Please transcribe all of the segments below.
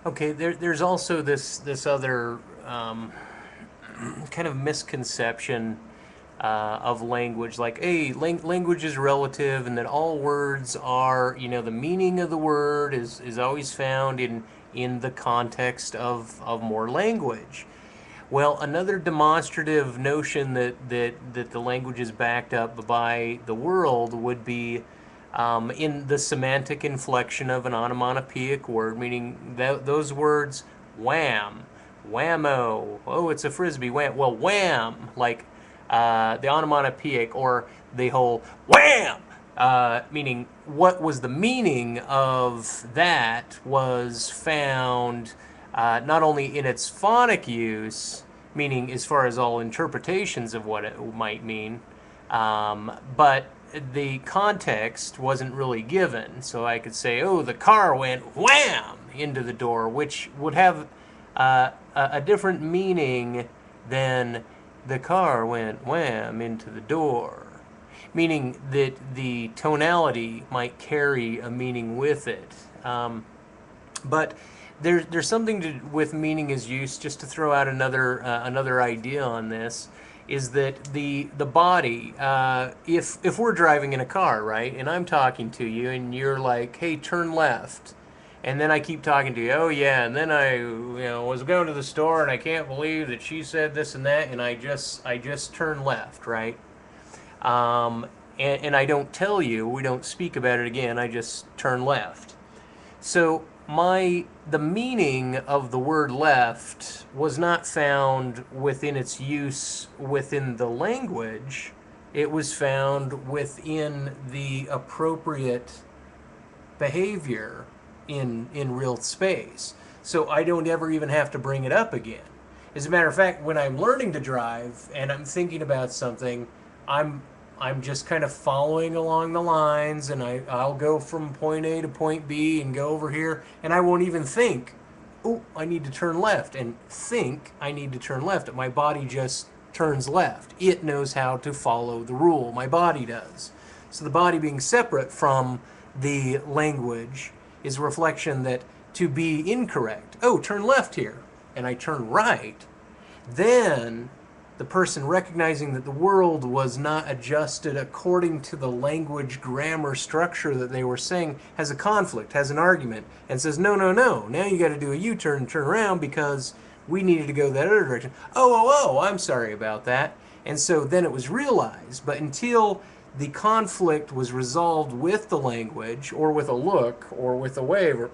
Okay, there's also this other kind of misconception of language, like, hey, language is relative, and that all words are, the meaning of the word is always found in the context of more language. Well, another demonstrative notion that the language is backed up by the world would be in the semantic inflection of an onomatopoeic word, meaning that those words, wham, whammo, oh, it's a frisbee, wham. Well, wham, like the onomatopoeic, or the whole wham, meaning what was the meaning of that was found not only in its phonic use, meaning as far as all interpretations of what it might mean, but the context wasn't really given. So I could say, oh, the car went wham into the door, which would have a different meaning than the car went wham into the door, meaning that the tonality might carry a meaning with it. But there's something with meaning as use. Just to throw out another idea on this, is that the body, if we're driving in a car, right, and I'm talking to you, and you're like, hey, turn left, and then I keep talking to you, oh yeah, and then I was going to the store, and I can't believe that she said this and that, and I just turned left, right? And I don't tell you, we don't speak about it again, I just turn left. So the meaning of the word left was not found within its use within the language. It was found within the appropriate behavior in real space. So I don't ever even have to bring it up again. As a matter of fact, when I'm learning to drive and I'm thinking about something, I'm I'm just kind of following along the lines, and I'll go from point A to point B and go over here, and I won't even think, oh, I need to turn left, and think I need to turn left. My body just turns left. It knows how to follow the rule. My body does. So the body being separate from the language is a reflection that to be incorrect, oh, turn left here, and I turn right, then the person recognizing that the world was not adjusted according to the language grammar structure that they were saying has a conflict, has an argument, and says, no, no, no, now you got to do a U-turn and turn around because we needed to go that other direction. Oh, I'm sorry about that. And so then it was realized, but until the conflict was resolved with the language, or with a look, or with a wave, or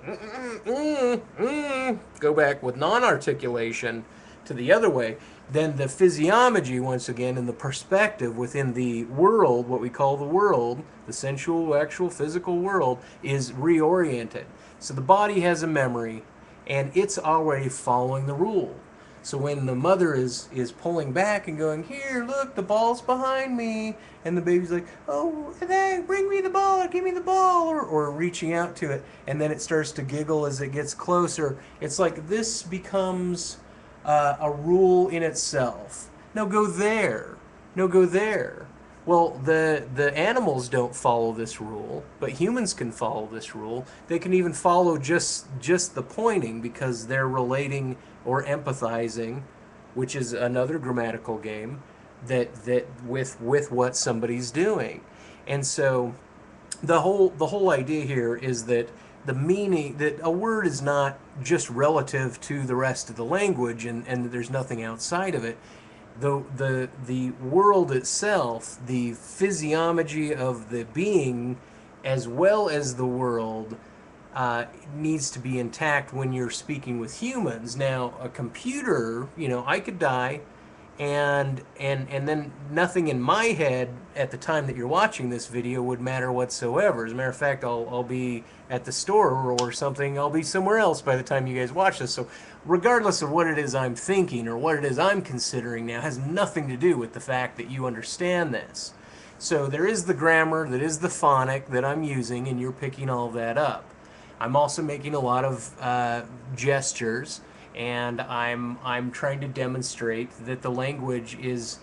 go back with non-articulation to the other way, then the physiology, once again, and the perspective within the world, what we call the world, the sensual, actual, physical world, is reoriented. So the body has a memory, and it's already following the rule. So when the mother is pulling back and going, here, look, the ball's behind me, and the baby's like, oh, hey, bring me the ball, or give me the ball, or reaching out to it, and then it starts to giggle as it gets closer, it's like this becomes a rule in itself. No, go there. No, go there. Well, the animals don't follow this rule, but humans can follow this rule. They can even follow just the pointing because they're relating or empathizing, which is another grammatical game that with what somebody's doing. And so the whole idea here is that the meaning that a word is not just relative to the rest of the language, and there's nothing outside of it. The world itself, the physiology of the being, as well as the world, needs to be intact when you're speaking with humans. Now, a computer, I could die, and then nothing in my head at the time that you're watching this video would matter whatsoever. As a matter of fact, I'll be at the store or something. I'll be somewhere else by the time you guys watch this. So regardless of what it is I'm thinking or what it is I'm considering now, has nothing to do with the fact that you understand this. So there is the grammar, that is the phonic that I'm using, and you're picking all of that up. I'm also making a lot of gestures, and I'm trying to demonstrate that the language is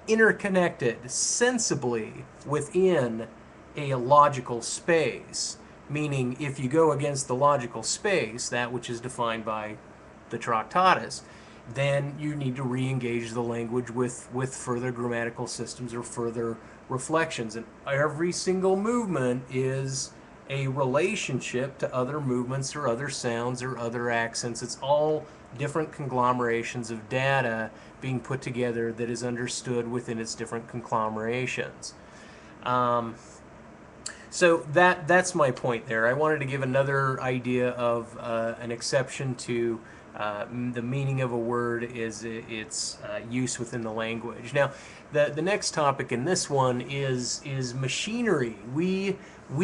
interconnected sensibly within a logical space. meaning if you go against the logical space, that which is defined by the Tractatus, then you need to re-engage the language with further grammatical systems or further reflections. And every single movement is a relationship to other movements or other sounds or other accents. It's all different conglomerations of data being put together that is understood within its different conglomerations. So that's my point there. I wanted to give another idea of an exception to the meaning of a word is its use within the language. Now, the next topic in this one is machinery. We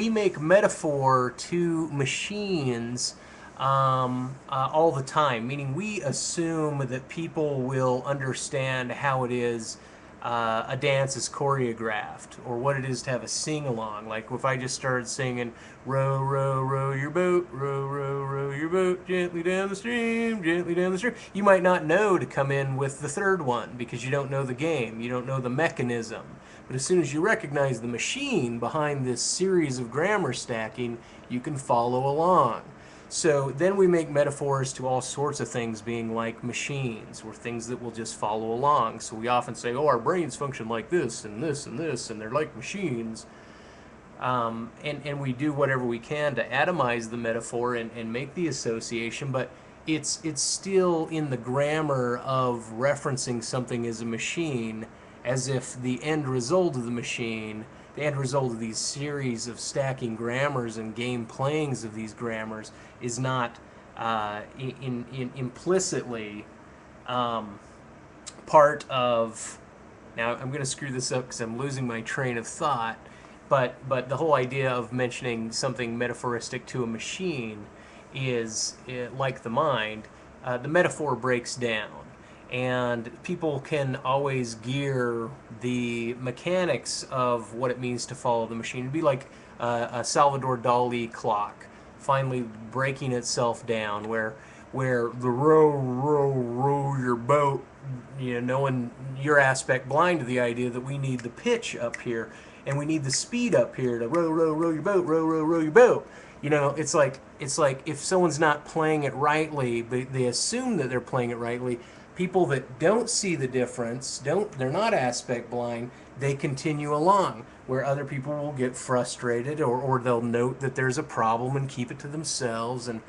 make metaphor to machines all the time, meaning we assume that people will understand how it is a dance is choreographed, or what it is to have a sing-along. Like if I just started singing, row, row, row your boat, row, row, row your boat, gently down the stream, gently down the stream. You might not know to come in with the third one because you don't know the game, you don't know the mechanism. But as soon as you recognize the machine behind this series of grammar stacking, you can follow along. So then we make metaphors to all sorts of things being like machines, or things that will just follow along. So we often say, oh, our brains function like this and this and this, and they're like machines. And we do whatever we can to atomize the metaphor and make the association, but it's still in the grammar of referencing something as a machine, as if the end result of the machine, the end result of these series of stacking grammars and game playings of these grammars is not implicitly part of. Now I'm going to screw this up because I'm losing my train of thought, but the whole idea of mentioning something metaphoristic to a machine is like the mind. The metaphor breaks down, and people can always gear the mechanics of what it means to follow the machine. It'd be like a Salvador Dali clock finally breaking itself down, where the row, row, row your boat, knowing your aspect blind to the idea that we need the pitch up here and we need the speed up here to row, row, row your boat, row, row, row your boat. It's like if someone's not playing it rightly, but they assume that they're playing it rightly. People that don't see the difference, they're not aspect blind, they continue along, where other people will get frustrated, or they'll note that there's a problem and keep it to themselves and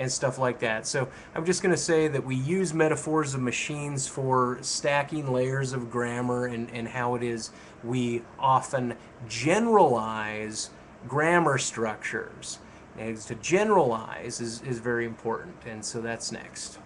stuff like that. So I'm just going to say that we use metaphors of machines for stacking layers of grammar, and how it is we often generalize grammar structures. And to generalize is very important, and so that's next.